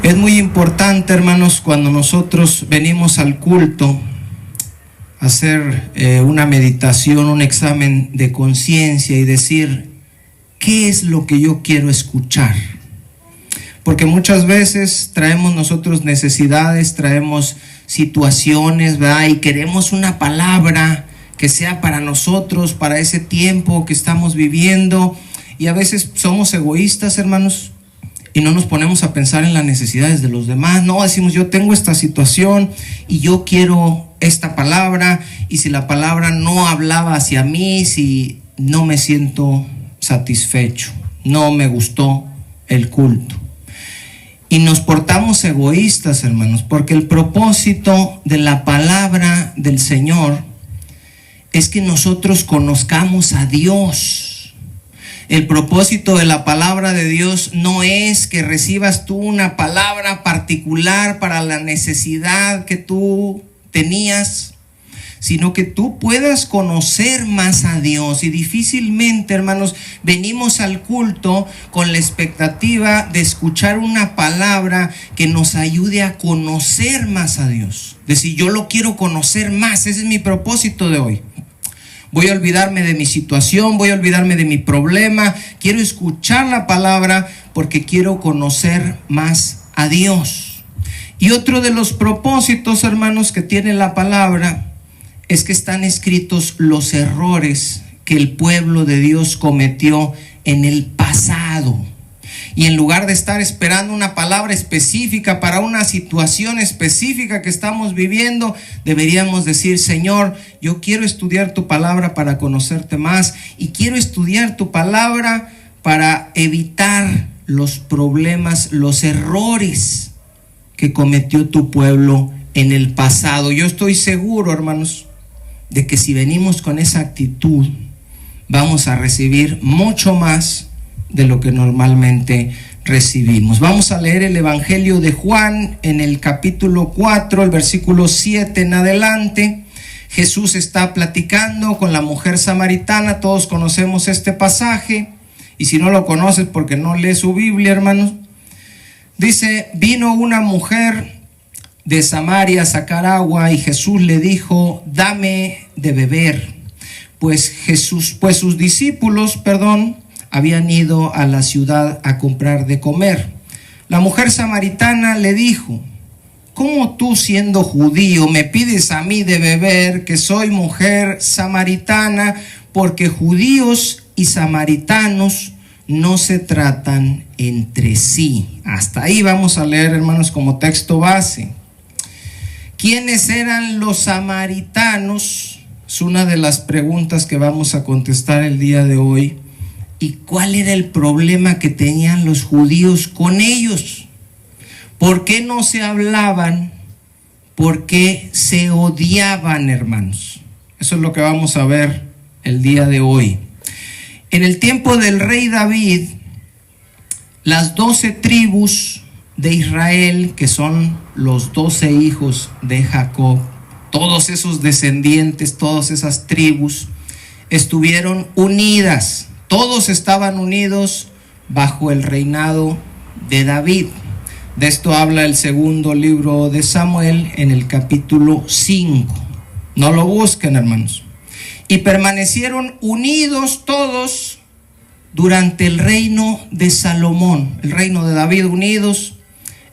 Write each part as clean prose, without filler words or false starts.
Es muy importante, hermanos, cuando nosotros venimos al culto, hacer una meditación, un examen de conciencia y decir, ¿qué es lo que yo quiero escuchar? Porque muchas veces traemos nosotros necesidades, traemos situaciones, ¿verdad? Y queremos una palabra que sea para nosotros, para ese tiempo que estamos viviendo. Y a veces somos egoístas, hermanos, y no nos ponemos a pensar en las necesidades de los demás. No, decimos, yo tengo esta situación y yo quiero esta palabra, y si la palabra no hablaba hacia mí, si no me siento satisfecho, no me gustó el culto. Y nos portamos egoístas, hermanos, porque el propósito de la palabra del Señor es que nosotros conozcamos a Dios. El propósito de la palabra de Dios no es que recibas tú una palabra particular para la necesidad que tú tenías, sino que tú puedas conocer más a Dios. Y difícilmente, hermanos, venimos al culto con la expectativa de escuchar una palabra que nos ayude a conocer más a Dios. Decir, yo lo quiero conocer más, ese es mi propósito de hoy. Voy a olvidarme de mi situación, voy a olvidarme de mi problema. Quiero escuchar la palabra porque quiero conocer más a Dios. Y otro de los propósitos, hermanos, que tiene la palabra es que están escritos los errores que el pueblo de Dios cometió en el pasado. Y en lugar de estar esperando una palabra específica para una situación específica que estamos viviendo, deberíamos decir, Señor, yo quiero estudiar tu palabra para conocerte más, y quiero estudiar tu palabra para evitar los problemas, los errores que cometió tu pueblo en el pasado. Yo estoy seguro, hermanos, de que si venimos con esa actitud, vamos a recibir mucho más de lo que normalmente recibimos. Vamos a leer el Evangelio de Juan en el capítulo 4, el versículo 7 en adelante. Jesús está platicando con la mujer samaritana. Todos conocemos este pasaje, y si no lo conoces porque no lees su Biblia, hermanos. Dice, vino una mujer de Samaria a sacar agua, y Jesús le dijo, dame de beber. Pues sus discípulos, habían ido a la ciudad a comprar de comer. La mujer samaritana le dijo, ¿cómo tú, siendo judío, me pides a mí de beber, que soy mujer samaritana? Porque judíos y samaritanos no se tratan entre sí. Hasta ahí vamos a leer, hermanos, como texto base. ¿Quiénes eran los samaritanos? Es una de las preguntas que vamos a contestar el día de hoy. ¿Y cuál era el problema que tenían los judíos con ellos? ¿Por qué no se hablaban? ¿Por qué se odiaban, hermanos? Eso es lo que vamos a ver el día de hoy. En el tiempo del rey David, las 12 tribus de Israel, que son los 12 hijos de Jacob, todos esos descendientes, todas esas tribus, estuvieron unidas. Todos estaban unidos bajo el reinado de David. De esto habla el segundo libro de Samuel en el capítulo 5. No lo busquen, hermanos. Y permanecieron unidos todos durante el reino de Salomón. El reino de David unidos,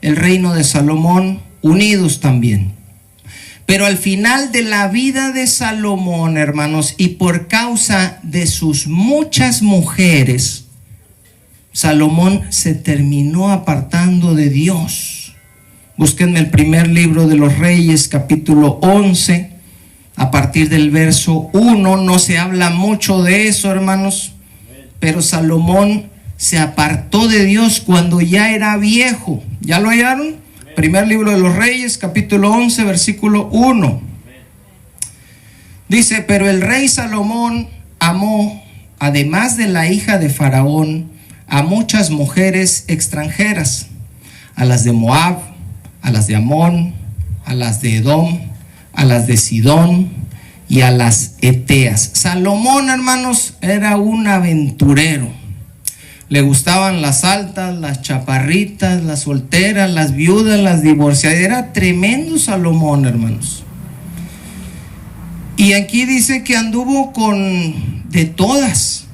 el reino de Salomón unidos también. Pero al final de la vida de Salomón, hermanos, y por causa de sus muchas mujeres, Salomón se terminó apartando de Dios. Búsquenme el primer libro de los Reyes, capítulo 11, a partir del verso 1. No se habla mucho de eso, hermanos, pero Salomón se apartó de Dios cuando ya era viejo. ¿Ya lo hallaron? Primer libro de los Reyes, capítulo 11, versículo 1. Dice, pero el rey Salomón amó, además de la hija de Faraón, a muchas mujeres extranjeras, a las de Moab, a las de Amón, a las de Edom, a las de Sidón y a las Eteas. Salomón, hermanos, era un aventurero. Le gustaban las altas, las chaparritas, las solteras, las viudas, las divorciadas. Era tremendo Salomón, hermanos. Y aquí dice que anduvo con de todas.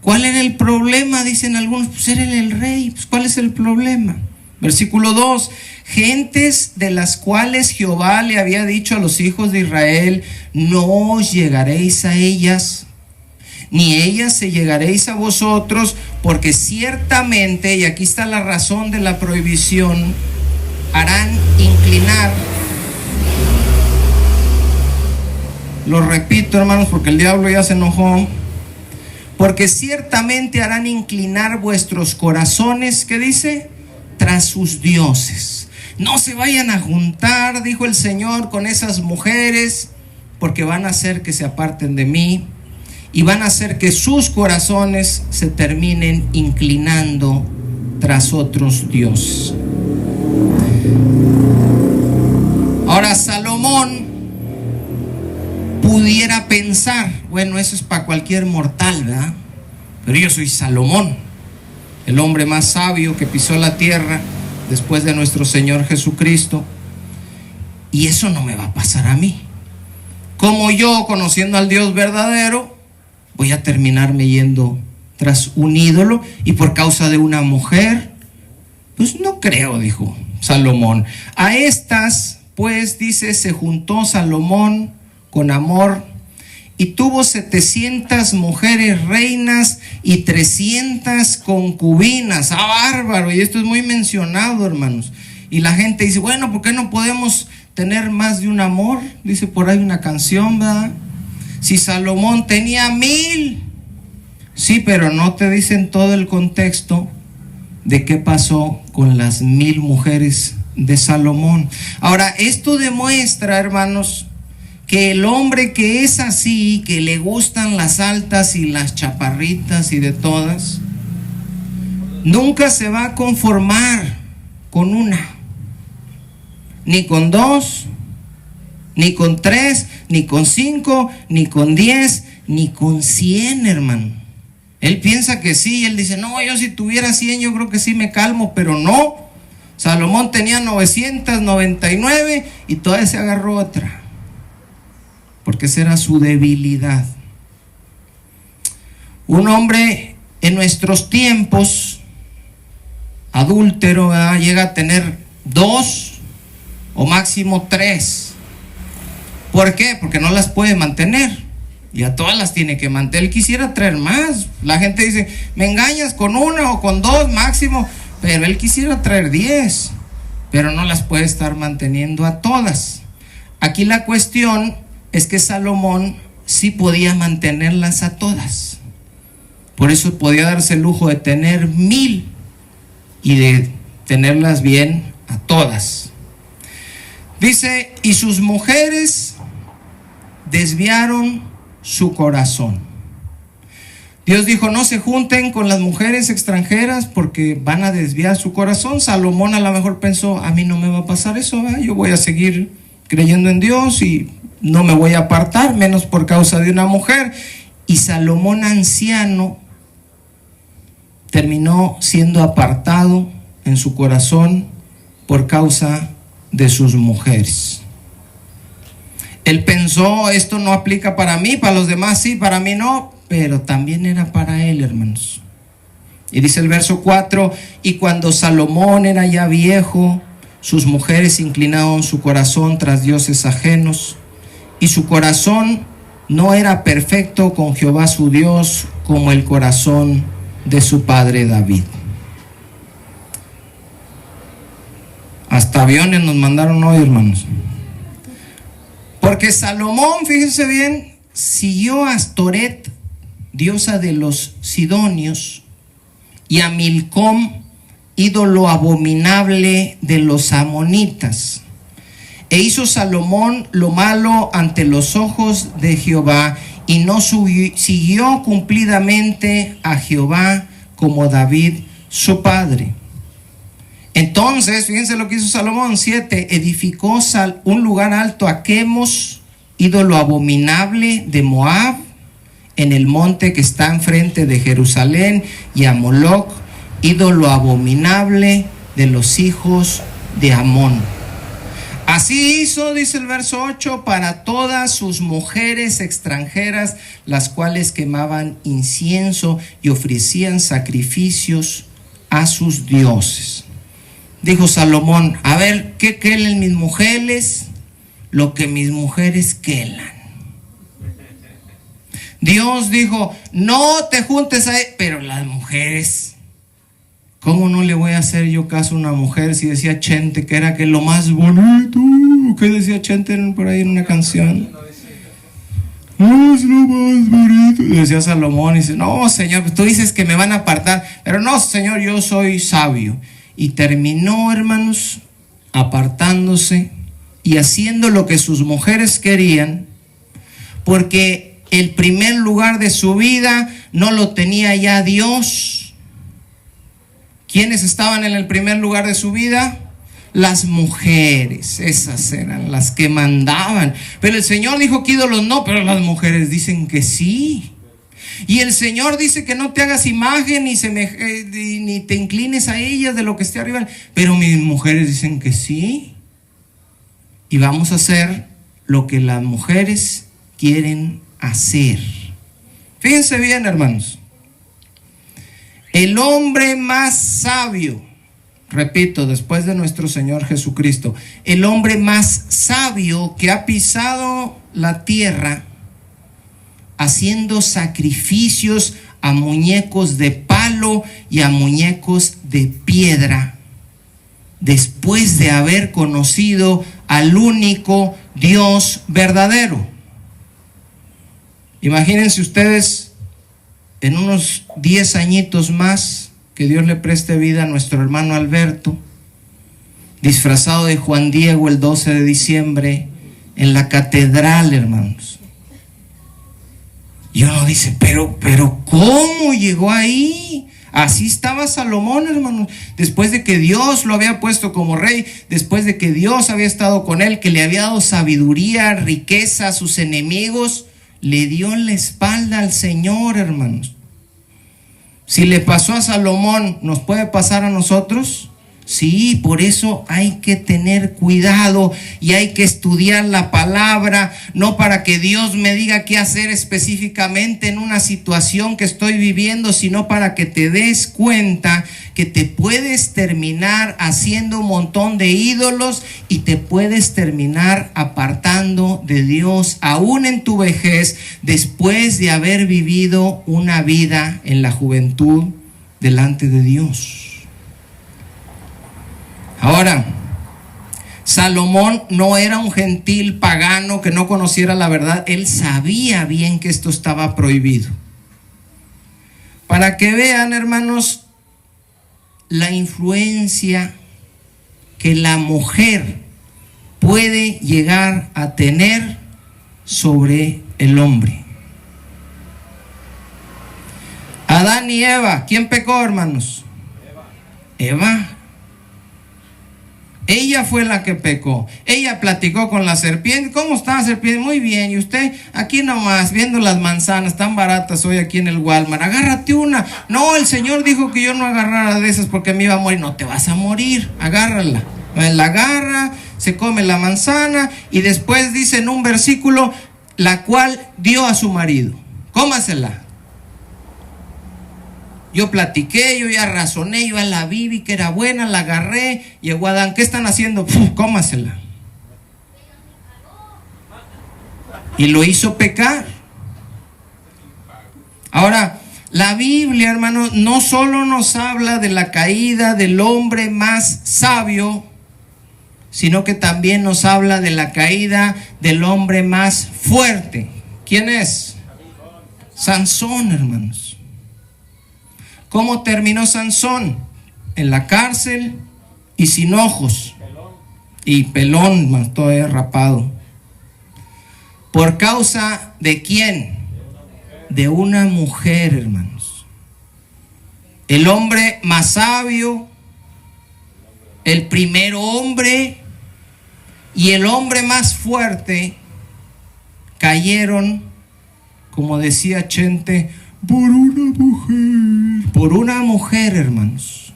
¿Cuál era el problema? Dicen algunos, pues era el rey. Pues ¿cuál es el problema? Versículo 2: gentes de las cuales Jehová le había dicho a los hijos de Israel: no os llegaréis a ellas, ni ellas se llegaréis a vosotros, porque ciertamente, y aquí está la razón de la prohibición, harán inclinar. Lo repito, hermanos, porque el diablo ya se enojó. Porque ciertamente harán inclinar vuestros corazones, ¿qué dice? Tras sus dioses. No se vayan a juntar, dijo el Señor, con esas mujeres, porque van a hacer que se aparten de mí y van a hacer que sus corazones se terminen inclinando tras otros dioses. Ahora, Salomón pudiera pensar, bueno, eso es para cualquier mortal, ¿verdad? Pero yo soy Salomón, el hombre más sabio que pisó la tierra después de nuestro Señor Jesucristo, y eso no me va a pasar a mí. Como yo, conociendo al Dios verdadero, voy a terminarme yendo tras un ídolo y por causa de una mujer? Pues no creo, dijo Salomón. A estas, pues, dice, se juntó Salomón con amor y tuvo 700 mujeres reinas y 300 concubinas. ¡Ah, bárbaro! Y esto es muy mencionado, hermanos. Y la gente dice, bueno, ¿por qué no podemos tener más de un amor? Dice por ahí una canción, ¿verdad? Si Salomón tenía 1000. Sí, pero no te dicen todo el contexto de qué pasó con las 1000 mujeres de Salomón. Ahora, esto demuestra, hermanos, que el hombre que es así, que le gustan las altas y las chaparritas y de todas, nunca se va a conformar con una, ni con 2, ni con 3, ni con 5, ni con 10, ni con 100, hermano. Él piensa que sí, él dice, no, yo si tuviera 100 yo creo que sí me calmo, pero no. Salomón tenía 999 y todavía se agarró otra, porque esa era su debilidad. Un hombre en nuestros tiempos, adúltero, llega a tener 2 o máximo 3. ¿Por qué? Porque no las puede mantener y a todas las tiene que mantener. Él quisiera traer más. La gente dice, me engañas con 1 o con 2 máximo, pero él quisiera traer 10, pero no las puede estar manteniendo a todas. Aquí la cuestión es que Salomón sí podía mantenerlas a todas. Por eso podía darse el lujo de tener 1000 y de tenerlas bien a todas. Dice, y sus mujeres desviaron su corazón. Dios dijo, no se junten con las mujeres extranjeras porque van a desviar su corazón. Salomón a lo mejor pensó, a mí no me va a pasar eso, ¿verdad? Yo voy a seguir creyendo en Dios y no me voy a apartar, menos por causa de una mujer. Y Salomón anciano terminó siendo apartado en su corazón por causa de sus mujeres. Él pensó, esto no aplica para mí, para los demás sí, para mí no, pero también era para él, hermanos. Y dice el verso 4, y cuando Salomón era ya viejo, sus mujeres inclinaron su corazón tras dioses ajenos, y su corazón no era perfecto con Jehová su Dios como el corazón de su padre David. Hasta aviones nos mandaron hoy, hermanos. Porque Salomón, fíjense bien, siguió a Astoret, diosa de los sidonios, y a Milcom, ídolo abominable de los amonitas. E hizo Salomón lo malo ante los ojos de Jehová, y no siguió cumplidamente a Jehová como David su padre. Entonces, fíjense lo que hizo Salomón, 7, edificó un lugar alto a Quemos, ídolo abominable de Moab, en el monte que está enfrente de Jerusalén, y a Moloc, ídolo abominable de los hijos de Amón. Así hizo, dice el verso 8, para todas sus mujeres extranjeras, las cuales quemaban incienso y ofrecían sacrificios a sus dioses. Dijo Salomón: a ver, ¿qué quelen mis mujeres? Lo que mis mujeres quelan. Dios dijo: no te juntes ahí, pero las mujeres, ¿cómo no le voy a hacer yo caso a una mujer si decía Chente que era que lo más bonito? ¿Qué decía Chente por ahí en una canción? No es lo más bonito. Y decía Salomón, y dice: no, Señor, tú dices que me van a apartar, pero no, Señor, yo soy sabio. Y terminó, hermanos, apartándose y haciendo lo que sus mujeres querían, porque el primer lugar de su vida no lo tenía ya Dios. ¿Quiénes estaban en el primer lugar de su vida? Las mujeres. Esas eran las que mandaban. Pero el Señor dijo que ídolos no, pero las mujeres dicen que sí. Y el Señor dice que no te hagas imagen ni te inclines a ellas de lo que esté arriba. Pero mis mujeres dicen que sí. Y vamos a hacer lo que las mujeres quieren hacer. Fíjense bien, hermanos. El hombre más sabio, repito, después de nuestro Señor Jesucristo, el hombre más sabio que ha pisado la tierra, haciendo sacrificios a muñecos de palo y a muñecos de piedra, después de haber conocido al único Dios verdadero. Imagínense ustedes, en unos 10 añitos más, que Dios le preste vida a nuestro hermano Alberto, disfrazado de Juan Diego el 12 de diciembre en la catedral, hermanos. Y uno dice, pero ¿cómo llegó ahí? Así estaba Salomón, hermanos, después de que Dios lo había puesto como rey, después de que Dios había estado con él, que le había dado sabiduría, riqueza a sus enemigos, le dio la espalda al Señor, hermanos. Si le pasó a Salomón, ¿nos puede pasar a nosotros? Sí, por eso hay que tener cuidado y hay que estudiar la palabra, no para que Dios me diga qué hacer específicamente en una situación que estoy viviendo, sino para que te des cuenta que te puedes terminar haciendo un montón de ídolos y te puedes terminar apartando de Dios, aún en tu vejez, después de haber vivido una vida en la juventud delante de Dios. Ahora, Salomón no era un gentil pagano que no conociera la verdad. Él sabía bien que esto estaba prohibido. Para que vean, hermanos, la influencia que la mujer puede llegar a tener sobre el hombre. Adán y Eva, ¿quién pecó, hermanos? Eva. Ella fue la que pecó. Ella platicó con la serpiente. ¿Cómo está la serpiente? Muy bien. Y usted aquí nomás viendo las manzanas tan baratas hoy aquí en el Walmart. Agárrate una. No, el Señor dijo que yo no agarrara de esas porque me iba a morir. No te vas a morir. Agárrala. La agarra, se come la manzana y después dice en un versículo, la cual dio a su marido. Cómasela. Yo platiqué, yo ya razoné, yo ya la vi que era buena, la agarré. Llegó Adán, ¿qué están haciendo? Cómasela. Y lo hizo pecar. Ahora, la Biblia, hermanos, no solo nos habla de la caída del hombre más sabio, sino que también nos habla de la caída del hombre más fuerte. ¿Quién es? Sansón, hermanos. ¿Cómo terminó Sansón? En la cárcel y sin ojos. Y pelón, todavía rapado. ¿Por causa de quién? De una mujer, hermanos. El hombre más sabio, el primer hombre y el hombre más fuerte cayeron como decía Chente, por una mujer. Por una mujer, hermanos.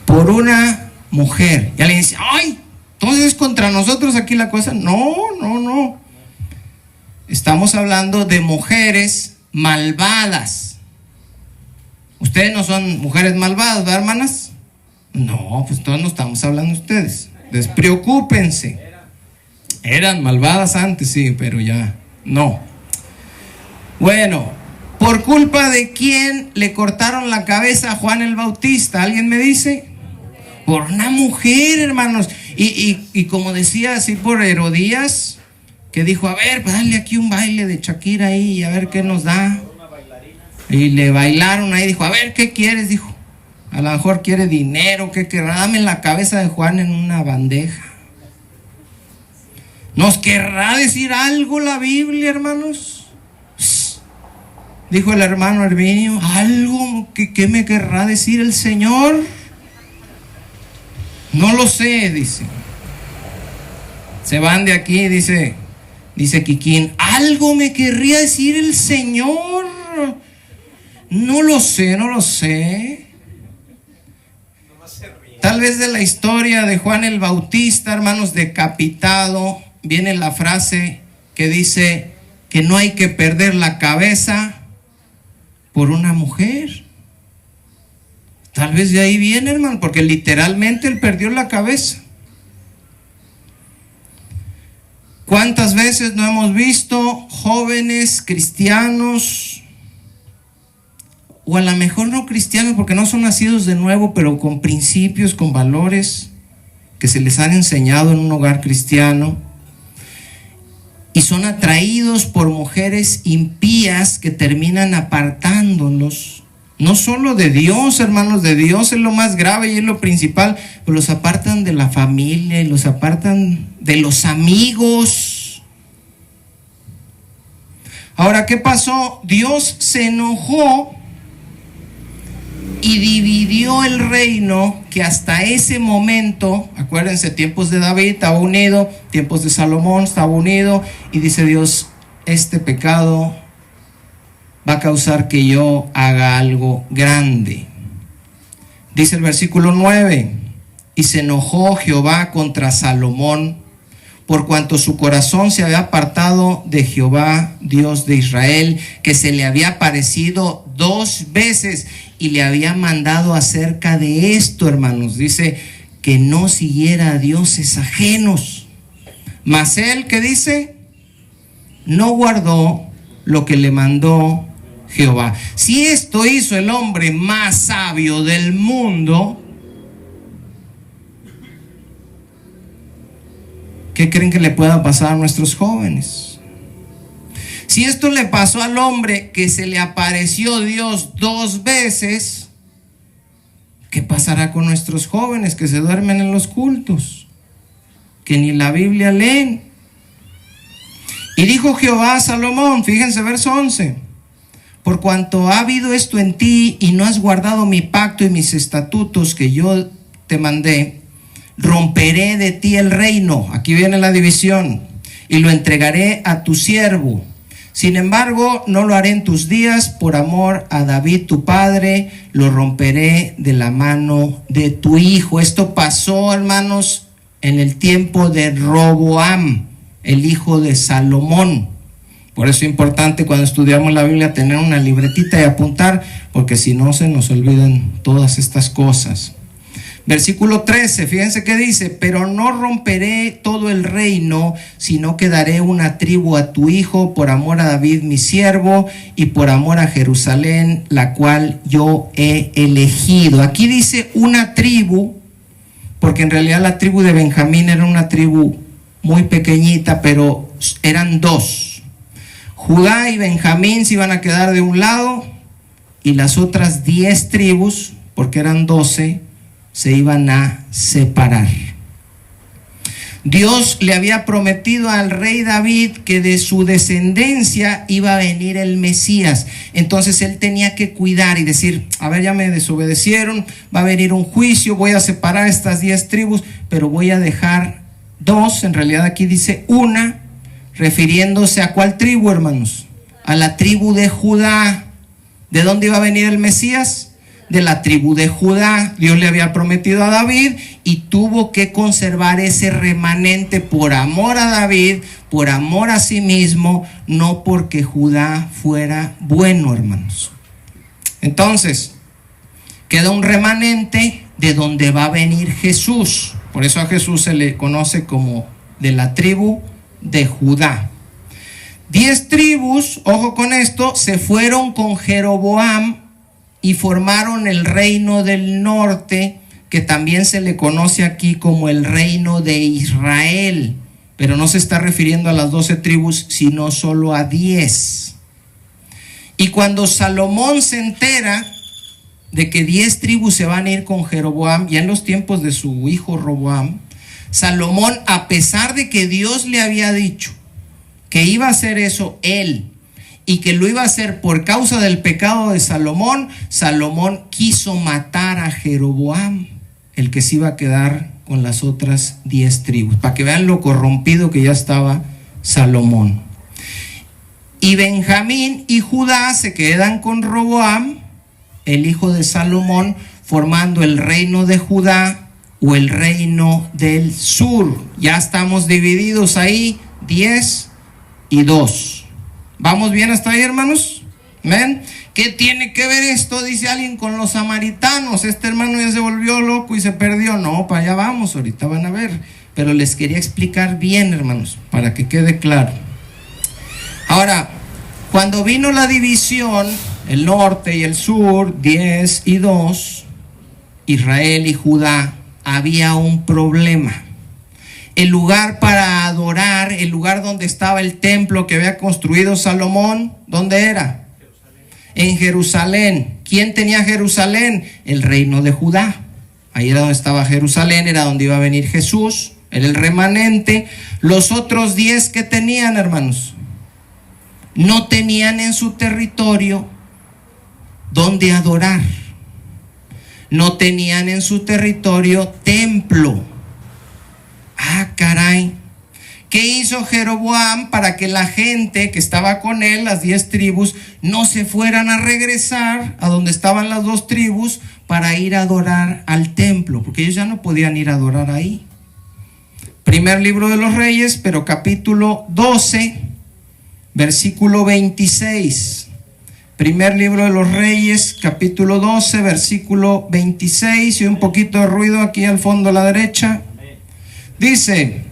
Por una mujer. Y alguien dice, ¡ay! Entonces es contra nosotros aquí la cosa. No. Estamos hablando de mujeres malvadas. Ustedes no son mujeres malvadas, ¿verdad, hermanas? No, pues todos no estamos hablando de ustedes. Despreocúpense. Eran malvadas antes, sí, pero ya no. Bueno, ¿por culpa de quién le cortaron la cabeza a Juan el Bautista? ¿Alguien me dice? Por una mujer, hermanos. Y como decía así por Herodías, que dijo, a ver, dale aquí un baile de Shakira ahí y a ver qué nos da. Y le bailaron ahí, dijo, a ver, ¿qué quieres? Dijo, a lo mejor quiere dinero, ¿qué querrá? Dame la cabeza de Juan en una bandeja. ¿Nos querrá decir algo la Biblia, hermanos? Dijo el hermano Herminio, ¿algo que me querrá decir el Señor? No lo sé, dice. Se van de aquí, dice Kikín, ¿algo me querría decir el Señor? No lo sé. Tal vez de la historia de Juan el Bautista, hermanos, decapitado, viene la frase que dice que no hay que perder la cabeza por una mujer. Tal vez de ahí viene, hermano, porque literalmente él perdió la cabeza. ¿Cuántas veces no hemos visto jóvenes cristianos, o a lo mejor no cristianos porque no son nacidos de nuevo, pero con principios, con valores que se les han enseñado en un hogar cristiano, y son atraídos por mujeres impías que terminan apartándolos, no solo de Dios, hermanos, de Dios es lo más grave y es lo principal, pero los apartan de la familia y los apartan de los amigos. Ahora, ¿qué pasó? Dios se enojó y dividió el reino que hasta ese momento, acuérdense, tiempos de David estaba unido, tiempos de Salomón estaba unido, y dice Dios, este pecado va a causar que yo haga algo grande. Dice el versículo 9, y se enojó Jehová contra Salomón, por cuanto su corazón se había apartado de Jehová, Dios de Israel, que se le había aparecido 2 veces y le había mandado acerca de esto, hermanos. Dice que no siguiera a dioses ajenos. Mas él, ¿qué dice? No guardó lo que le mandó Jehová. Si esto hizo el hombre más sabio del mundo, ¿qué creen que le pueda pasar a nuestros jóvenes? Si esto le pasó al hombre que se le apareció Dios 2 veces, ¿qué pasará con nuestros jóvenes que se duermen en los cultos, que ni la Biblia leen? Y dijo Jehová a Salomón, fíjense verso 11, por cuanto ha habido esto en ti y no has guardado mi pacto y mis estatutos que yo te mandé, romperé de ti el reino, aquí viene la división, y lo entregaré a tu siervo. Sin embargo, no lo haré en tus días, por amor a David tu padre, lo romperé de la mano de tu hijo. Esto pasó, hermanos, en el tiempo de Roboam, el hijo de Salomón. Por eso es importante cuando estudiamos la Biblia tener una libretita y apuntar, porque si no se nos olvidan todas estas cosas. Versículo 13, fíjense que dice, pero no romperé todo el reino, sino que daré una tribu a tu hijo por amor a David mi siervo y por amor a Jerusalén, la cual yo he elegido. Aquí dice una tribu, porque en realidad la tribu de Benjamín era una tribu muy pequeñita, pero eran 2. Judá y Benjamín se iban a quedar de un lado y las otras 10 tribus, porque eran 12, se iban a separar. Dios le había prometido al rey David que de su descendencia iba a venir el Mesías. Entonces él tenía que cuidar y decir, a ver, ya me desobedecieron, va a venir un juicio, voy a separar estas 10 tribus, pero voy a dejar 2, en realidad aquí dice una, refiriéndose a ¿cuál tribu, hermanos? A la tribu de Judá. ¿De dónde iba a venir el Mesías? De la tribu de Judá. Dios le había prometido a David y tuvo que conservar ese remanente por amor a David, por amor a sí mismo, no porque Judá fuera bueno, hermanos. Entonces, queda un remanente de donde va a venir Jesús. Por eso a Jesús se le conoce como de la tribu de Judá. 10 tribus, ojo con esto, se fueron con Jeroboam y formaron el reino del norte, que también se le conoce aquí como el reino de Israel. Pero no se está refiriendo a las 12 tribus, sino solo a 10. Y cuando Salomón se entera de que 10 tribus se van a ir con Jeroboam, ya en los tiempos de su hijo Roboam, Salomón, a pesar de que Dios le había dicho que iba a hacer eso él, y que lo iba a hacer por causa del pecado de Salomón, Salomón quiso matar a Jeroboam, el que se iba a quedar con las otras 10 tribus, para que vean lo corrompido que ya estaba Salomón. Y Benjamín y Judá se quedan con Roboam, el hijo de Salomón, formando el reino de Judá o el reino del sur. Ya estamos divididos ahí, 10 y 2. ¿Vamos bien hasta ahí, hermanos? ¿Ven? ¿Qué tiene que ver esto? Dice alguien, con los samaritanos. Este hermano ya se volvió loco y se perdió. No, para allá vamos, ahorita van a ver. Pero les quería explicar bien, hermanos, para que quede claro. Ahora, cuando vino la división, el norte y el sur, 10 y 2, Israel y Judá, había un problema. El lugar para adorar, el lugar donde estaba el templo que había construido Salomón, ¿dónde era? En Jerusalén. ¿Quién tenía Jerusalén? El reino de Judá. Ahí era donde estaba Jerusalén, era donde iba a venir Jesús, era el remanente. Los otros 10 que tenían, hermanos, no tenían en su territorio donde adorar. No tenían en su territorio templo. Ah, caray. ¿Qué hizo Jeroboam para que la gente que estaba con él, las 10 tribus, no se fueran a regresar a donde estaban las 2 tribus para ir a adorar al templo? Porque ellos ya no podían ir a adorar ahí. Primer libro de los Reyes, pero capítulo 12, versículo 26. Primer libro de los Reyes, capítulo 12, versículo 26. Y un poquito de ruido aquí al fondo a la derecha. Dice: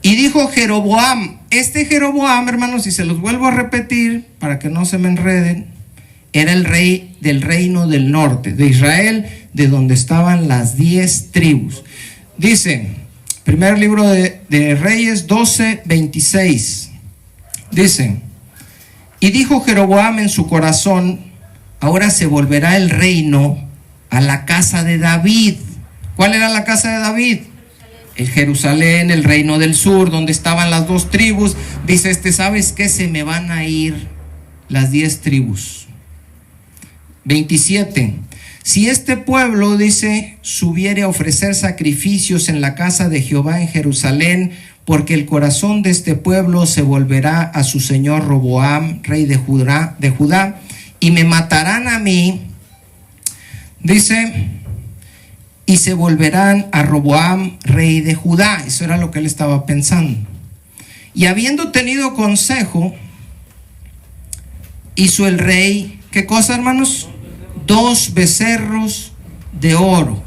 y dijo Jeroboam. Este Jeroboam, hermanos, y se los vuelvo a repetir para que no se me enreden, era el rey del reino del norte, de Israel, de donde estaban las 10 tribus. Dice, primer libro de Reyes 12, 26. Dice: y dijo Jeroboam en su corazón, ahora se volverá el reino a la casa de David. ¿Cuál era la casa de David? El Jerusalén, el reino del sur, donde estaban las 2 tribus. Dice ¿sabes qué? Se me van a ir las 10 tribus. 27. Si este pueblo, dice, subiere a ofrecer sacrificios en la casa de Jehová en Jerusalén, porque el corazón de este pueblo se volverá a su señor Roboam, rey de Judá, y me matarán a mí, dice, y se volverán a Roboam, rey de Judá. Eso era lo que él estaba pensando. Y habiendo tenido consejo, hizo el rey, ¿qué cosa, hermanos? 2 becerros de oro.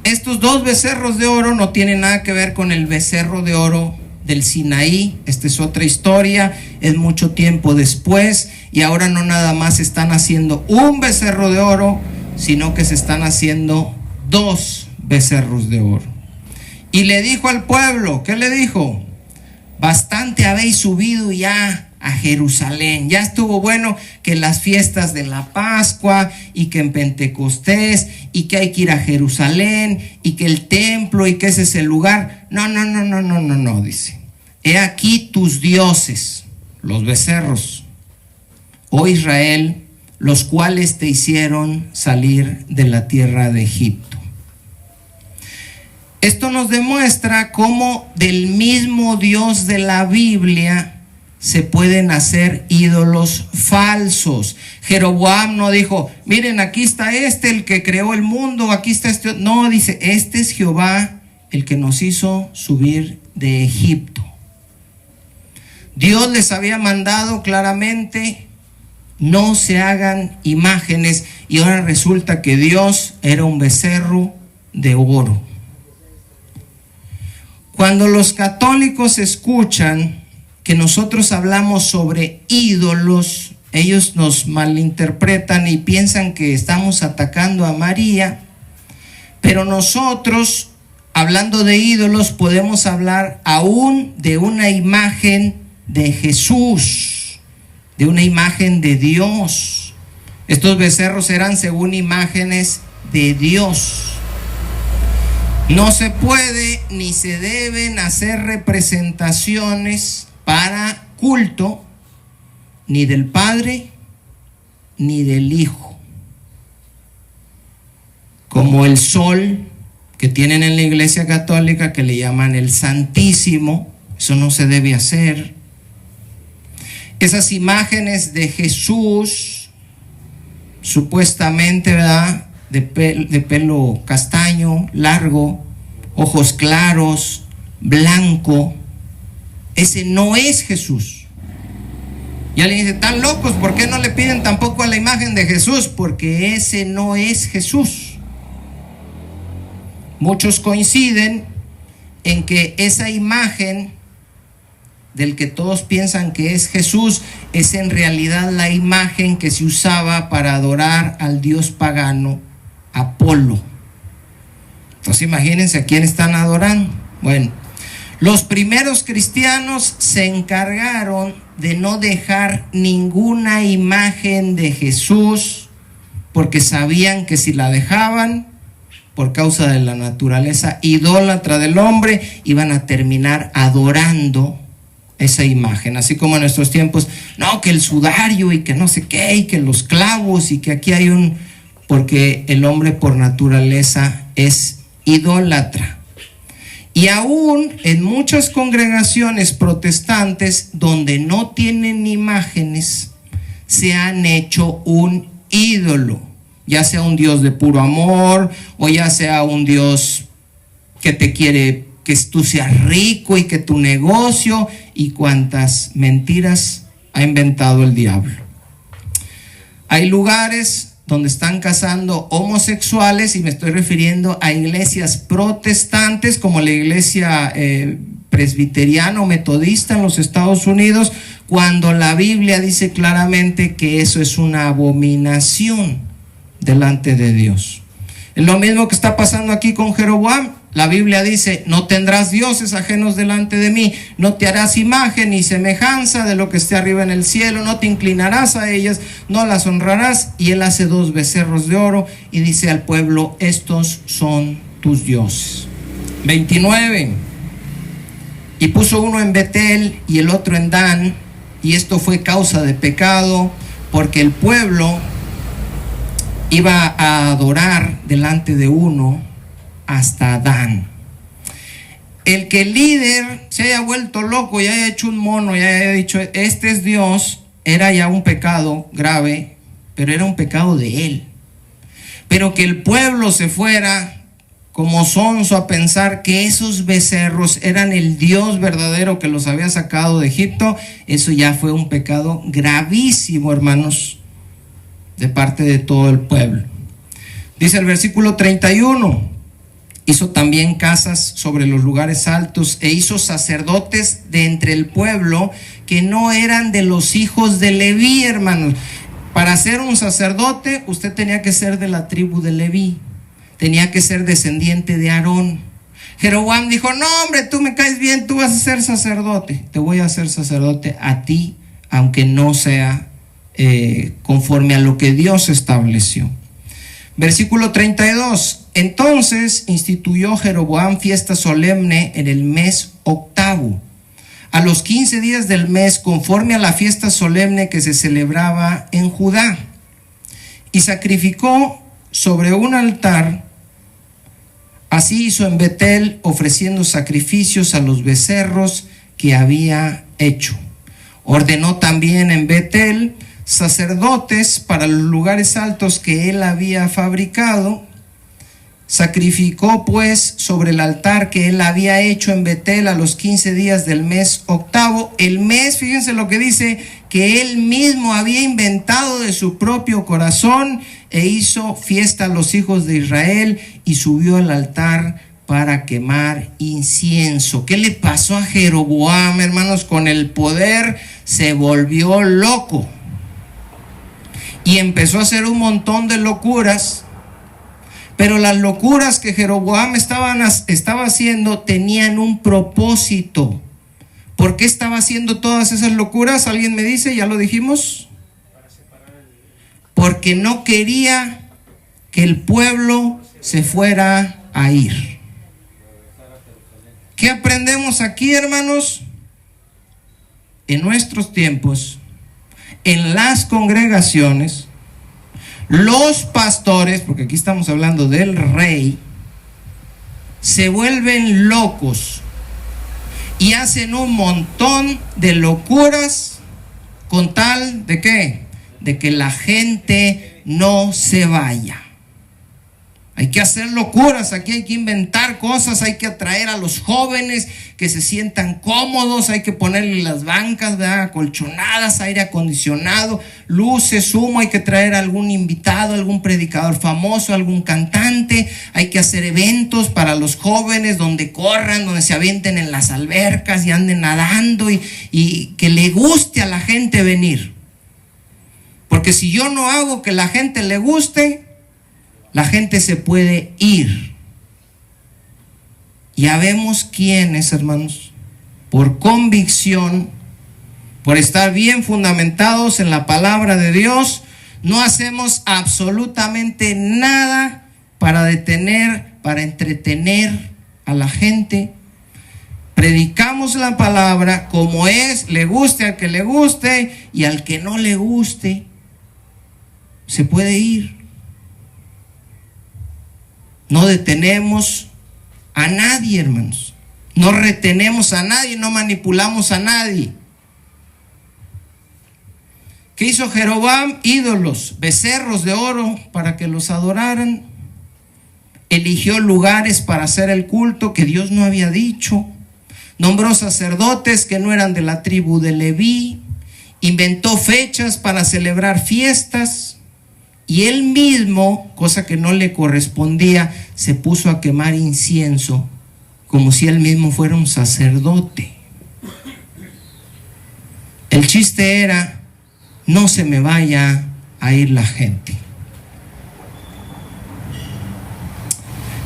Estos 2 becerros de oro no tienen nada que ver con el becerro de oro del Sinaí. Esta es otra historia, es mucho tiempo después, y ahora no nada más están haciendo un becerro de oro, sino que se están haciendo 2 becerros de oro. Y le dijo al pueblo, ¿qué le dijo? Bastante habéis subido ya a Jerusalén. Ya estuvo bueno que las fiestas de la Pascua y que en Pentecostés y que hay que ir a Jerusalén y que el templo y que ese es el lugar. No, dice. He aquí tus dioses, los becerros, oh Israel, los cuales te hicieron salir de la tierra de Egipto. Esto nos demuestra cómo del mismo Dios de la Biblia se pueden hacer ídolos falsos. Jeroboam no dijo, miren, aquí está el que creó el mundo, aquí está este. No, dice, este es Jehová, el que nos hizo subir de Egipto. Dios les había mandado claramente, no se hagan imágenes, y ahora resulta que Dios era un becerro de oro. Cuando los católicos escuchan que nosotros hablamos sobre ídolos, ellos nos malinterpretan y piensan que estamos atacando a María, pero nosotros, hablando de ídolos, podemos hablar aún de una imagen de Jesús, de una imagen de Dios. Estos becerros eran según imágenes de Dios. No se puede ni se deben hacer representaciones para culto ni del Padre ni del Hijo. Como el sol que tienen en la Iglesia Católica, que le llaman el Santísimo, eso no se debe hacer. Esas imágenes de Jesús, supuestamente, ¿verdad?, de pelo castaño, largo, ojos claros, blanco, ese no es Jesús. Y alguien dice, ¿tan locos? ¿Por qué no le piden tampoco a la imagen de Jesús? Porque ese no es Jesús. Muchos coinciden en que esa imagen del que todos piensan que es Jesús es en realidad la imagen que se usaba para adorar al dios pagano Apolo. Entonces imagínense a quién están adorando. Bueno, los primeros cristianos se encargaron de no dejar ninguna imagen de Jesús, porque sabían que si la dejaban, por causa de la naturaleza idólatra del hombre, iban a terminar adorando esa imagen. Así como en nuestros tiempos, no, que el sudario y que no sé qué, y que los clavos y que aquí hay porque el hombre por naturaleza es idólatra. Y aún en muchas congregaciones protestantes donde no tienen imágenes, se han hecho un ídolo, ya sea un Dios de puro amor, o ya sea un Dios que te quiere que tú seas rico y que tu negocio, y cuantas mentiras ha inventado el diablo. Hay lugares donde están casando homosexuales, y me estoy refiriendo a iglesias protestantes como la iglesia presbiteriana o metodista en los Estados Unidos, cuando la Biblia dice claramente que eso es una abominación delante de Dios. Es lo mismo que está pasando aquí con Jeroboam. La Biblia dice, no tendrás dioses ajenos delante de mí, no te harás imagen ni semejanza de lo que esté arriba en el cielo, no te inclinarás a ellas, no las honrarás. Y él hace 2 becerros de oro y dice al pueblo, estos son tus dioses. 29. Y puso uno en Betel y el otro en Dan, y esto fue causa de pecado, porque el pueblo iba a adorar delante de uno hasta Dan. El que el líder se haya vuelto loco y haya hecho un mono y haya dicho este es Dios, era ya un pecado grave, pero era un pecado de él. Pero que el pueblo se fuera como sonso a pensar que esos becerros eran el Dios verdadero que los había sacado de Egipto, eso ya fue un pecado gravísimo, hermanos, de parte de todo el pueblo. Dice el versículo 31, hizo también casas sobre los lugares altos e hizo sacerdotes de entre el pueblo que no eran de los hijos de Leví, hermanos. Para ser un sacerdote, usted tenía que ser de la tribu de Leví, tenía que ser descendiente de Aarón. Jeroboam dijo, no hombre, tú me caes bien, tú vas a ser sacerdote. Te voy a hacer sacerdote a ti, aunque no sea conforme a lo que Dios estableció. Versículo 32. Entonces instituyó Jeroboam fiesta solemne en el mes 8, a los 15 días del mes, conforme a la fiesta solemne que se celebraba en Judá, y sacrificó sobre un altar Así hizo en Betel, ofreciendo sacrificios a los becerros que había hecho. Ordenó también en Betel sacerdotes para los lugares altos que él había fabricado. Sacrificó pues sobre el altar que él había hecho en Betel a los 15 días del mes octavo. El mes, fíjense lo que dice, que él mismo había inventado de su propio corazón, e hizo fiesta a los hijos de Israel y subió al altar para quemar incienso. ¿Qué le pasó a Jeroboam, hermanos? Con el poder se volvió loco y empezó a hacer un montón de locuras. Pero las locuras que Jeroboam estaba haciendo tenían un propósito. ¿Por qué estaba haciendo todas esas locuras? ¿Alguien me dice? ¿Ya lo dijimos? Porque no quería que el pueblo se fuera a ir. ¿Qué aprendemos aquí, hermanos? En nuestros tiempos, en las congregaciones, los pastores, porque aquí estamos hablando del rey, se vuelven locos y hacen un montón de locuras con tal de ¿qué? De que la gente no se vaya. Hay que hacer locuras, aquí hay que inventar cosas, hay que atraer a los jóvenes que se sientan cómodos, hay que ponerle las bancas, ¿verdad?, acolchonadas, aire acondicionado, luces, humo, hay que traer a algún invitado, algún predicador famoso, algún cantante, hay que hacer eventos para los jóvenes donde corran, donde se avienten en las albercas y anden nadando y que le guste a la gente venir. Porque si yo no hago que la gente le guste, la gente se puede ir. Ya vemos quiénes, hermanos, por convicción, por estar bien fundamentados en la palabra de Dios, no hacemos absolutamente nada para detener, para entretener a la gente. Predicamos la palabra como es, le guste al que le guste, y al que no le guste se puede ir. No detenemos a nadie, hermanos. No retenemos a nadie, no manipulamos a nadie. ¿Qué hizo Jeroboam? Ídolos, becerros de oro para que los adoraran. Eligió lugares para hacer el culto que Dios no había dicho. Nombró sacerdotes que no eran de la tribu de Leví. Inventó fechas para celebrar fiestas. Y él mismo, cosa que no le correspondía, se puso a quemar incienso, como si él mismo fuera un sacerdote. El chiste era, no se me vaya a ir la gente.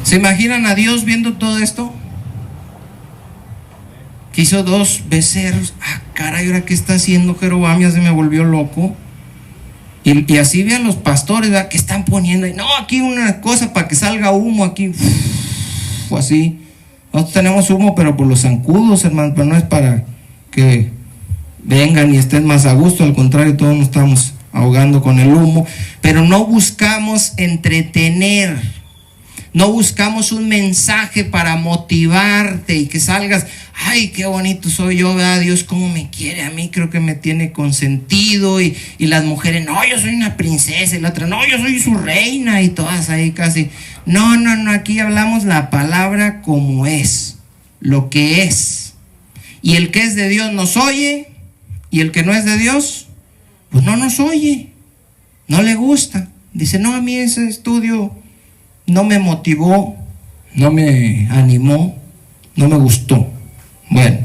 ¿Se imaginan a Dios viendo todo esto? Que hizo 2 becerros. Ah, caray, ¿ahora qué está haciendo Jeroboam? Ya se me volvió loco. Y así vean los pastores, ¿verdad?, que están poniendo, no, aquí una cosa para que salga humo, aquí, o así. Nosotros tenemos humo, pero por los zancudos, hermano, pero no es para que vengan y estén más a gusto, al contrario, todos nos estamos ahogando con el humo. Pero no buscamos entretener, no buscamos un mensaje para motivarte y que salgas, ay, qué bonito soy yo, ¿verdad? Dios cómo me quiere a mí, creo que me tiene consentido. Y las mujeres, no, yo soy una princesa, y la otra, no, yo soy su reina, y todas ahí casi. No, aquí hablamos la palabra como es, lo que es. Y el que es de Dios nos oye, y el que no es de Dios, pues no nos oye, no le gusta. Dice, no, a mí ese estudio no me motivó, no me animó, no me gustó. Bueno,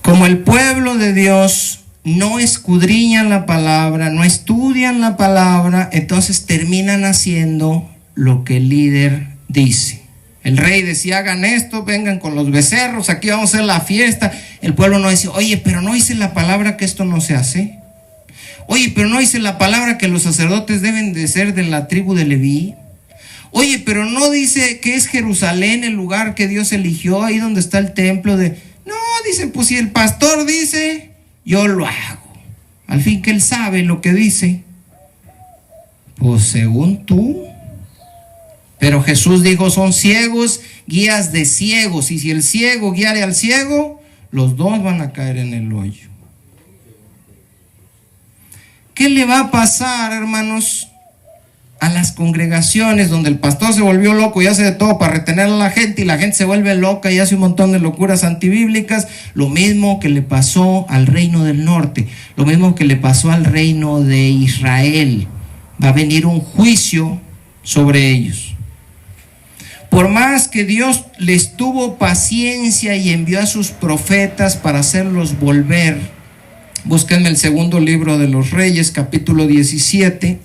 como el pueblo de Dios no escudriñan la palabra, no estudian la palabra, entonces terminan haciendo lo que el líder dice. El rey decía, hagan esto, vengan con los becerros, aquí vamos a hacer la fiesta. El pueblo no dice, oye, pero no dice la palabra que esto no se hace. Oye, pero no dice la palabra que los sacerdotes deben de ser de la tribu de Leví. Oye, pero no dice que es Jerusalén el lugar que Dios eligió, ahí donde está el templo de... No, dicen, pues si el pastor dice, yo lo hago. Al fin que él sabe lo que dice. Pues según tú. Pero Jesús dijo, son ciegos, guías de ciegos, y si el ciego guiare al ciego, los dos van a caer en el hoyo. ¿Qué le va a pasar, hermanos, a las congregaciones donde el pastor se volvió loco y hace de todo para retener a la gente, y la gente se vuelve loca y hace un montón de locuras antibíblicas? Lo mismo que le pasó al reino del norte, lo mismo que le pasó al reino de Israel. Va a venir un juicio sobre ellos. Por más que Dios les tuvo paciencia y envió a sus profetas para hacerlos volver, búsquenme el segundo libro de los Reyes, capítulo 17.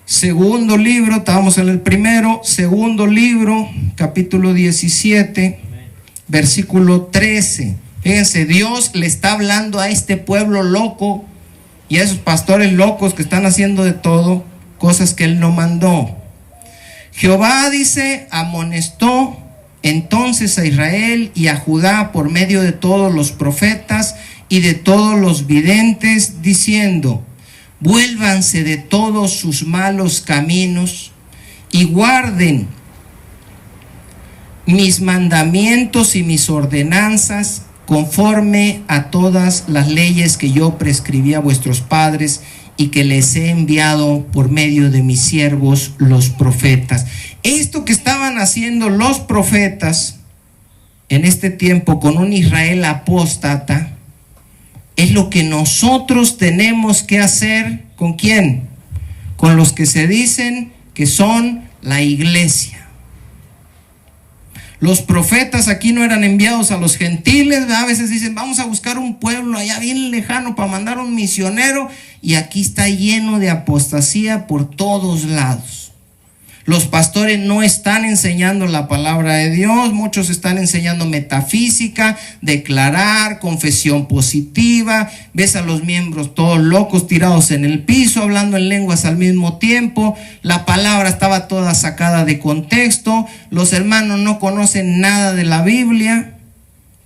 Segundo libro, estábamos en el primero, segundo libro, capítulo 17, versículo 13. Fíjense, Dios le está hablando a este pueblo loco y a esos pastores locos que están haciendo de todo, cosas que Él no mandó. Jehová, dice, amonestó entonces a Israel y a Judá por medio de todos los profetas y de todos los videntes, diciendo: vuélvanse de todos sus malos caminos y guarden mis mandamientos y mis ordenanzas conforme a todas las leyes que yo prescribí a vuestros padres y que les he enviado por medio de mis siervos los profetas. Esto que estaban haciendo los profetas en este tiempo con un Israel apóstata es lo que nosotros tenemos que hacer. ¿Con quién? Con los que se dicen que son la iglesia. Los profetas aquí no eran enviados a los gentiles, ¿verdad? A veces dicen, vamos a buscar un pueblo allá bien lejano para mandar un misionero, y aquí está lleno de apostasía por todos lados. Los pastores no están enseñando la palabra de Dios, muchos están enseñando metafísica, declarar, confesión positiva. Ves a los miembros todos locos tirados en el piso, hablando en lenguas al mismo tiempo. La palabra estaba toda sacada de contexto. Los hermanos no conocen nada de la Biblia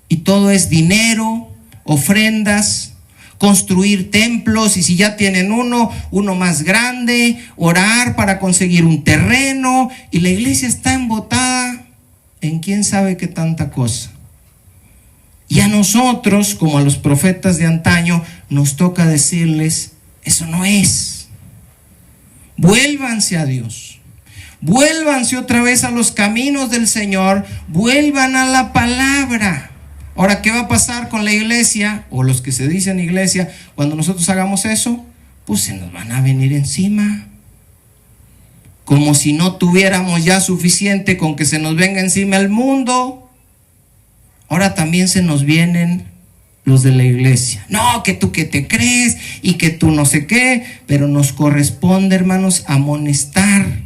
y todo es dinero, ofrendas, construir templos, y si ya tienen uno más grande, orar para conseguir un terreno, y la iglesia está embotada en quién sabe qué tanta cosa. Y a nosotros, como a los profetas de antaño, nos toca decirles, eso no es. Vuélvanse a Dios, vuélvanse otra vez a los caminos del Señor, vuelvan a la palabra. Ahora, ¿qué va a pasar con la iglesia, o los que se dicen iglesia, cuando nosotros hagamos eso? Pues se nos van a venir encima. Como si no tuviéramos ya suficiente con que se nos venga encima el mundo. Ahora también se nos vienen los de la iglesia. No, que tú que te crees y que tú no sé qué, pero nos corresponde, hermanos, amonestar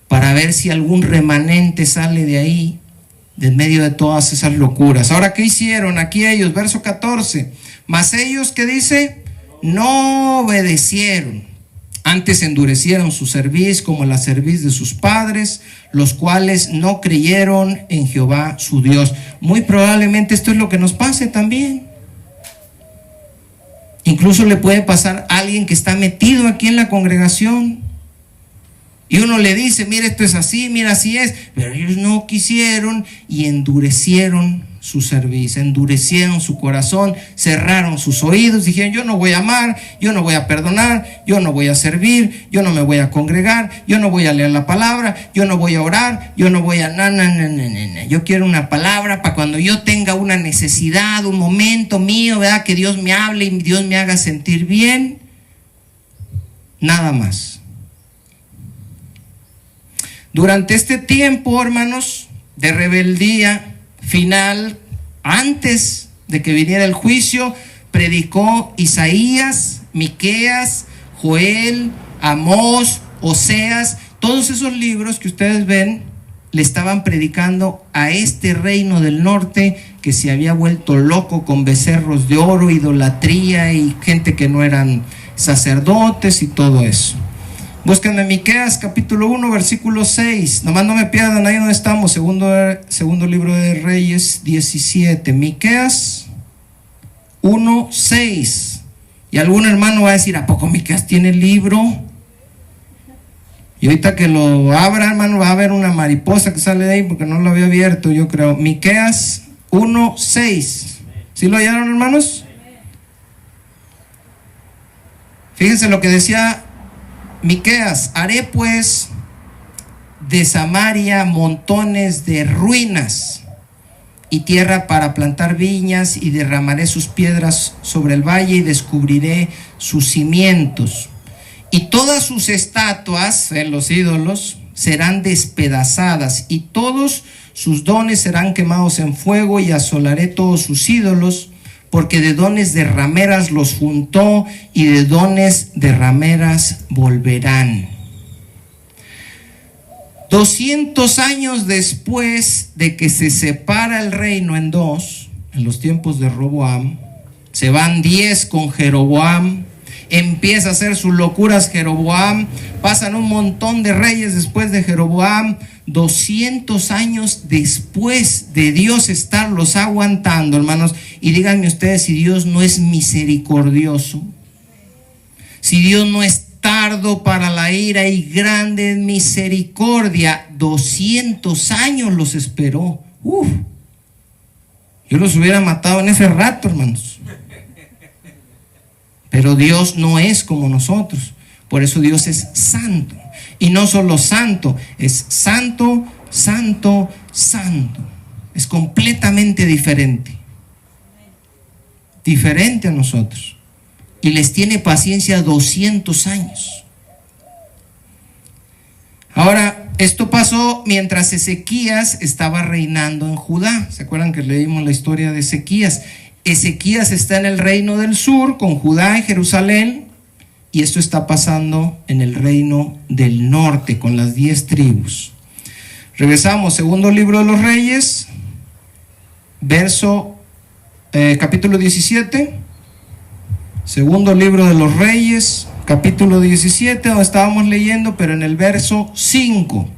para ver si algún remanente sale de ahí, de en medio de todas esas locuras. Ahora, ¿qué hicieron aquí ellos? Verso 14. Mas ellos, ¿qué dice? No obedecieron, antes endurecieron su cerviz como la cerviz de sus padres, los cuales no creyeron en Jehová su Dios. Muy probablemente esto es lo que nos pase también. Incluso le puede pasar a alguien que está metido aquí en la congregación, y uno le dice, mira, esto es así, mira, así es. Pero ellos no quisieron y endurecieron su cerviz, endurecieron su corazón, cerraron sus oídos, dijeron, yo no voy a amar, yo no voy a perdonar, yo no voy a servir, yo no me voy a congregar, yo no voy a leer la palabra, yo no voy a orar, yo no voy a... No. Yo quiero una palabra para cuando yo tenga una necesidad, un momento mío, ¿verdad? Que Dios me hable y Dios me haga sentir bien. Nada más. Durante este tiempo, hermanos, de rebeldía final, antes de que viniera el juicio, predicó Isaías, Miqueas, Joel, Amós, Oseas. Todos esos libros que ustedes ven le estaban predicando a este reino del norte que se había vuelto loco con becerros de oro, idolatría y gente que no eran sacerdotes y todo eso. Búsquenme Miqueas capítulo 1 versículo 6. Nomás no me pierdan ahí donde estamos. Segundo libro de Reyes 17. Miqueas 1, 6. Y algún hermano va a decir, ¿a poco Miqueas tiene libro? Y ahorita que lo abra, hermano, va a haber una mariposa que sale de ahí porque no lo había abierto, yo creo. Miqueas 1:6. ¿Sí lo hallaron, hermanos? Fíjense lo que decía Miqueas: haré pues de Samaria montones de ruinas y tierra para plantar viñas, y derramaré sus piedras sobre el valle y descubriré sus cimientos. Y todas sus estatuas, los ídolos, serán despedazadas, y todos sus dones serán quemados en fuego, y asolaré todos sus ídolos, porque de dones de rameras los juntó, y de dones de rameras volverán. 200 años después de que se separa el reino en dos, en los tiempos de Roboam, se van 10 con Jeroboam, empieza a hacer sus locuras Jeroboam, pasan un montón de reyes después de Jeroboam. 200 años después de Dios estarlos aguantando, hermanos, y díganme ustedes si Dios no es misericordioso, si Dios no es tardo para la ira y grande en misericordia. 200 años los esperó. Yo los hubiera matado en ese rato, hermanos. Pero Dios no es como nosotros. Por eso Dios es santo. Y no solo santo, es santo, santo, santo. Es completamente diferente. Diferente a nosotros. Y les tiene paciencia 200 años. Ahora, esto pasó mientras Ezequías estaba reinando en Judá. ¿Se acuerdan que leímos la historia de Ezequías? Ezequías está en el reino del sur con Judá y Jerusalén, y esto está pasando en el reino del norte con las 10 tribus. Regresamos, segundo libro de los Reyes, capítulo 17. Segundo libro de los Reyes, capítulo 17, donde estábamos leyendo, pero en el verso 5.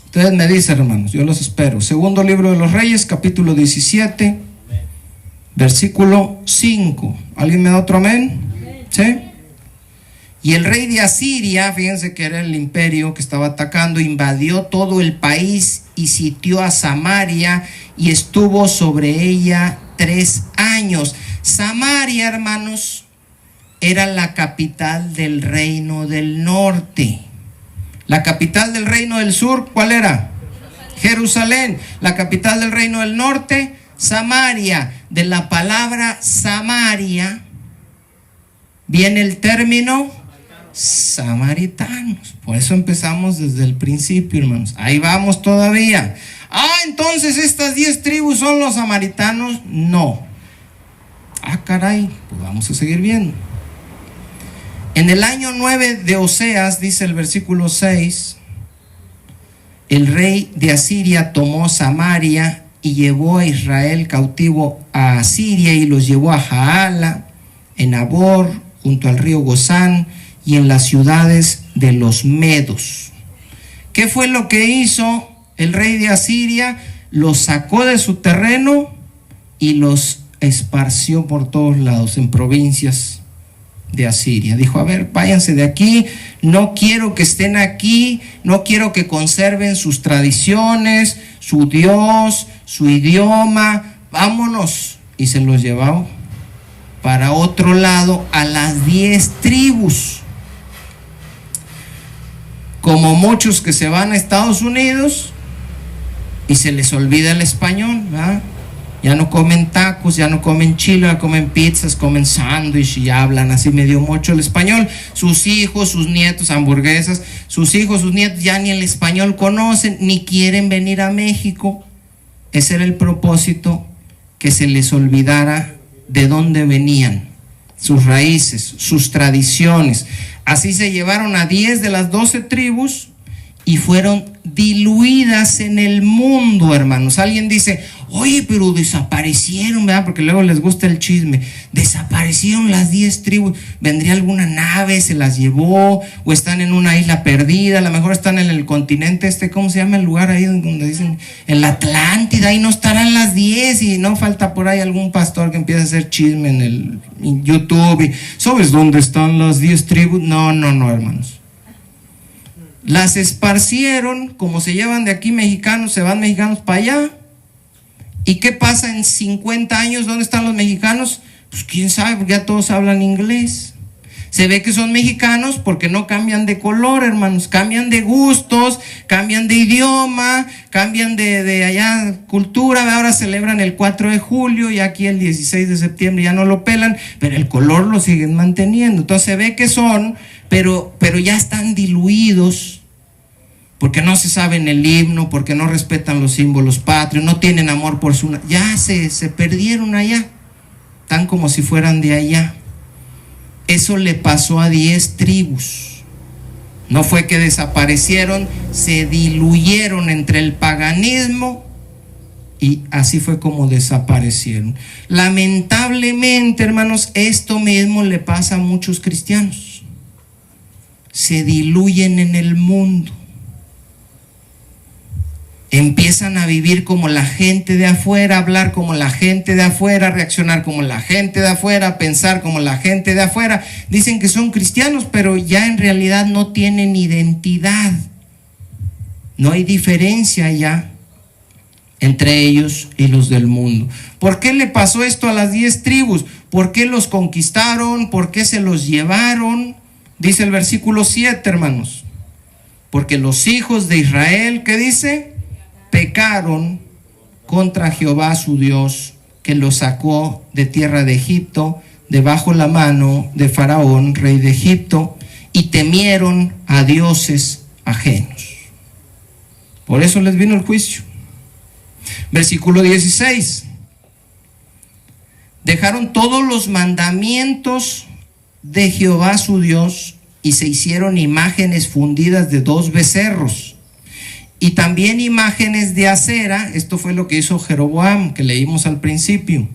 Ustedes me dicen, hermanos, yo los espero. Segundo libro de los Reyes, capítulo 17, versículo 5. ¿Alguien me da otro amén? ¿Sí? Y el rey de Asiria, fíjense que era el imperio que estaba atacando, invadió todo el país y sitió a Samaria y estuvo sobre ella 3 años. Samaria, hermanos, era la capital del reino del norte. La capital del reino del sur, ¿cuál era? Jerusalén. La capital del reino del norte, Samaria. De la palabra Samaria viene el término samaritanos. Por eso empezamos desde el principio, hermanos. Ahí vamos todavía. Entonces estas 10 tribus son los samaritanos. No. Caray, pues vamos a seguir viendo. En el año 9 de Oseas, dice el versículo 6, el rey de Asiria tomó Samaria y llevó a Israel cautivo a Asiria, y los llevó a Jaala, en Abor, junto al río Gozán, y en las ciudades de los medos. ¿Qué fue lo que hizo el rey de Asiria? Los sacó de su terreno y los esparció por todos lados, en provincias de Asiria. Dijo: a ver, váyanse de aquí, no quiero que estén aquí, no quiero que conserven sus tradiciones, su Dios, su idioma, vámonos. Y se los llevó para otro lado a las 10 tribus. Como muchos que se van a Estados Unidos y se les olvida el español, ¿verdad? Ya no comen tacos, ya no comen chile, ya comen pizzas, comen sándwich y ya hablan así medio mocho el español. Sus hijos, sus nietos, hamburguesas, sus hijos, sus nietos ya ni el español conocen, ni quieren venir a México. Ese era el propósito, que se les olvidara de dónde venían, sus raíces, sus tradiciones. Así se llevaron a 10 de las 12 tribus y fueron diluidas en el mundo, hermanos. Alguien dice: oye, pero desaparecieron, ¿verdad? Porque luego les gusta el chisme. Desaparecieron las 10 tribus. ¿Vendría alguna nave, se las llevó? ¿O están en una isla perdida? A lo mejor están en el continente ¿cómo se llama el lugar ahí donde dicen? En la Atlántida. Ahí no estarán las 10, y no falta por ahí algún pastor que empiece a hacer chisme en YouTube. ¿Sabes dónde están las 10 tribus? No, hermanos. las esparcieron, como se llevan de aquí mexicanos, se van mexicanos para allá. ¿Y qué pasa en 50 años? ¿Dónde están los mexicanos? Pues quién sabe, porque ya todos hablan inglés. Se ve que son mexicanos porque no cambian de color, hermanos, cambian de gustos, cambian de idioma, cambian de allá cultura. Ahora celebran el 4 de julio y aquí el 16 de septiembre ya no lo pelan, pero el color lo siguen manteniendo. Entonces se ve que son, pero ya están diluidos, porque no se saben el himno, porque no respetan los símbolos patrios, no tienen amor por su... Ya se perdieron allá, tan como si fueran de allá. Eso le pasó a 10 tribus. No fue que desaparecieron, se diluyeron entre el paganismo y así fue como desaparecieron. Lamentablemente, hermanos, esto mismo le pasa a muchos cristianos. Se diluyen en el mundo. Empiezan a vivir como la gente de afuera, hablar como la gente de afuera, reaccionar como la gente de afuera, pensar como la gente de afuera. Dicen que son cristianos, pero ya en realidad no tienen identidad. No hay diferencia ya entre ellos y los del mundo. ¿Por qué le pasó esto a las 10 tribus? ¿Por qué los conquistaron? ¿Por qué se los llevaron? Dice el versículo 7, hermanos. Porque los hijos de Israel, ¿qué dice? Pecaron contra Jehová su Dios, que los sacó de tierra de Egipto, debajo la mano de Faraón, rey de Egipto, y temieron a dioses ajenos. Por eso les vino el juicio. Versículo 16. Dejaron todos los mandamientos de Jehová su Dios y se hicieron imágenes fundidas de 2 becerros. Y también imágenes de acera. Esto fue lo que hizo Jeroboam, que leímos al principio.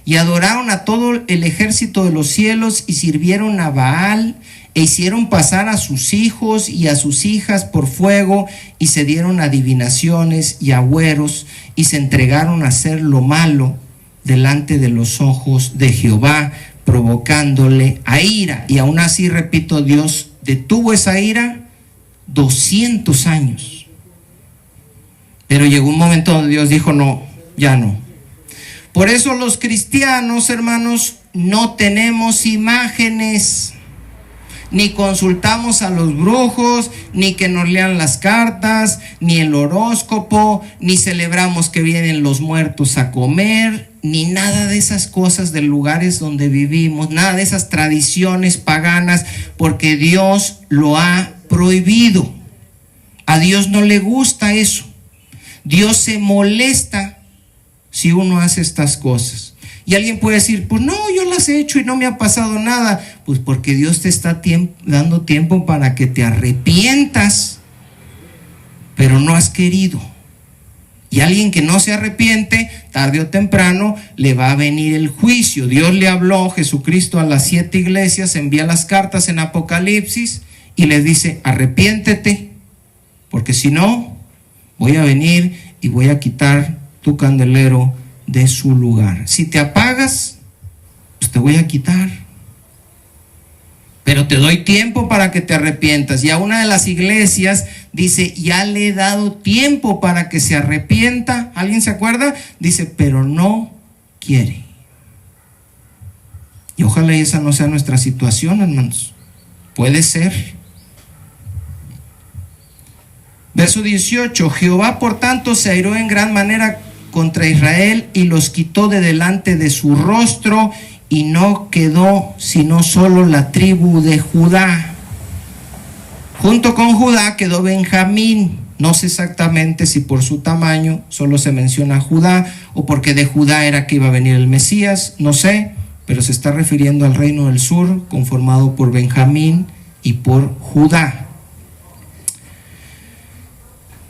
Y adoraron a todo el ejército de los cielos y sirvieron a Baal e hicieron pasar a sus hijos y a sus hijas por fuego y se dieron adivinaciones y agüeros y se entregaron a hacer lo malo delante de los ojos de Jehová, provocándole a ira. Y aún así, repito, Dios detuvo esa ira 200 años. Pero llegó un momento donde Dios dijo, no, ya no. Por eso los cristianos, hermanos, no tenemos imágenes, ni consultamos a los brujos, ni que nos lean las cartas, ni el horóscopo, ni celebramos que vienen los muertos a comer, ni nada de esas cosas de lugares donde vivimos, nada de esas tradiciones paganas, porque Dios lo ha prohibido. A Dios no le gusta eso. Dios se molesta si uno hace estas cosas. Y alguien puede decir, pues no, yo las he hecho y no me ha pasado nada. Pues porque Dios te está dando tiempo para que te arrepientas, pero no has querido. Y alguien que no se arrepiente, tarde o temprano le va a venir el juicio. Dios le habló, Jesucristo, a las 7 iglesias, envía las cartas en Apocalipsis y les dice, arrepiéntete, porque si no, voy a venir y voy a quitar tu candelero de su lugar. Si te apagas, pues te voy a quitar. Pero te doy tiempo para que te arrepientas. Y a una de las iglesias dice, ya le he dado tiempo para que se arrepienta. ¿Alguien se acuerda? Dice, pero no quiere. Y ojalá esa no sea nuestra situación, hermanos. Puede ser. Verso 18, Jehová por tanto se airó en gran manera contra Israel y los quitó de delante de su rostro y no quedó sino solo la tribu de Judá. Junto con Judá quedó Benjamín. No sé exactamente si por su tamaño solo se menciona Judá o porque de Judá era que iba a venir el Mesías, no sé, pero se está refiriendo al reino del sur conformado por Benjamín y por Judá.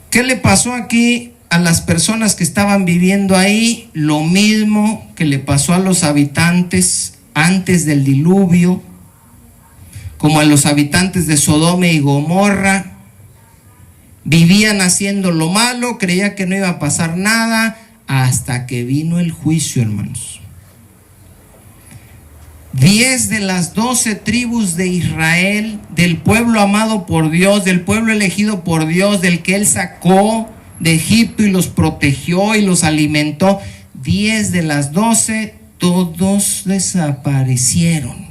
¿Qué le pasó aquí a las personas que estaban viviendo ahí? Lo mismo que le pasó a los habitantes antes del diluvio, como a los habitantes de Sodoma y Gomorra. Vivían haciendo lo malo, creía que no iba a pasar nada, hasta que vino el juicio, hermanos. 10 de las 12 tribus de Israel, del pueblo amado por Dios, del pueblo elegido por Dios, del que Él sacó de Egipto y los protegió y los alimentó, 10 de las 12, todos desaparecieron.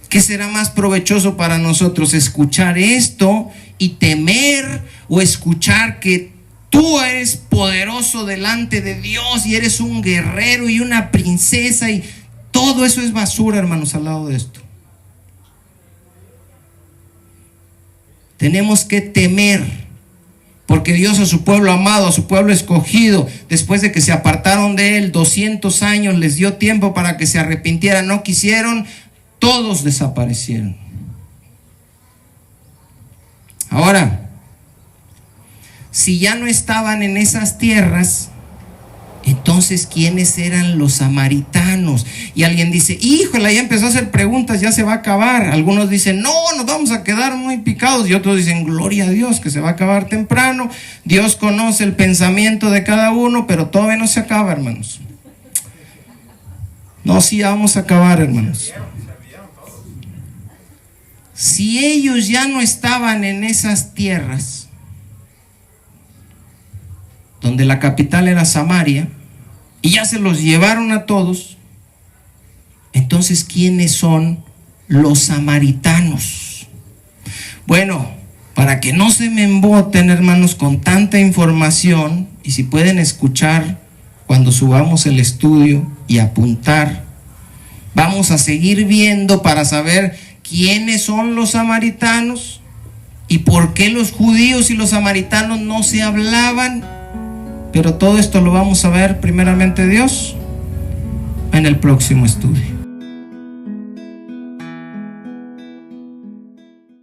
¿Qué será más provechoso para nosotros? ¿Escuchar esto y temer, o escuchar que tú eres poderoso delante de Dios y eres un guerrero y una princesa, y todo eso es basura, hermanos, al lado de esto? Tenemos que temer, porque Dios a su pueblo amado, a su pueblo escogido, después de que se apartaron de Él 200 años, les dio tiempo para que se arrepintieran. No quisieron, todos desaparecieron. Ahora, si ya no estaban en esas tierras, entonces ¿quiénes eran los samaritanos? Y alguien dice, híjole, ya empezó a hacer preguntas, ya se va a acabar. Algunos dicen, no, nos vamos a quedar muy picados. Y otros dicen, gloria a Dios, que se va a acabar temprano. Dios conoce el pensamiento de cada uno, pero todavía no se acaba, hermanos. No, sí, ya vamos a acabar, hermanos. Si ellos ya no estaban en esas tierras, donde la capital era Samaria, y ya se los llevaron a todos, entonces ¿quiénes son los samaritanos? Bueno, para que no se me emboten, hermanos, con tanta información, y si pueden escuchar cuando subamos el estudio y apuntar, vamos a seguir viendo para saber quiénes son los samaritanos y por qué los judíos y los samaritanos no se hablaban. Pero todo esto lo vamos a ver, primeramente Dios, en el próximo estudio.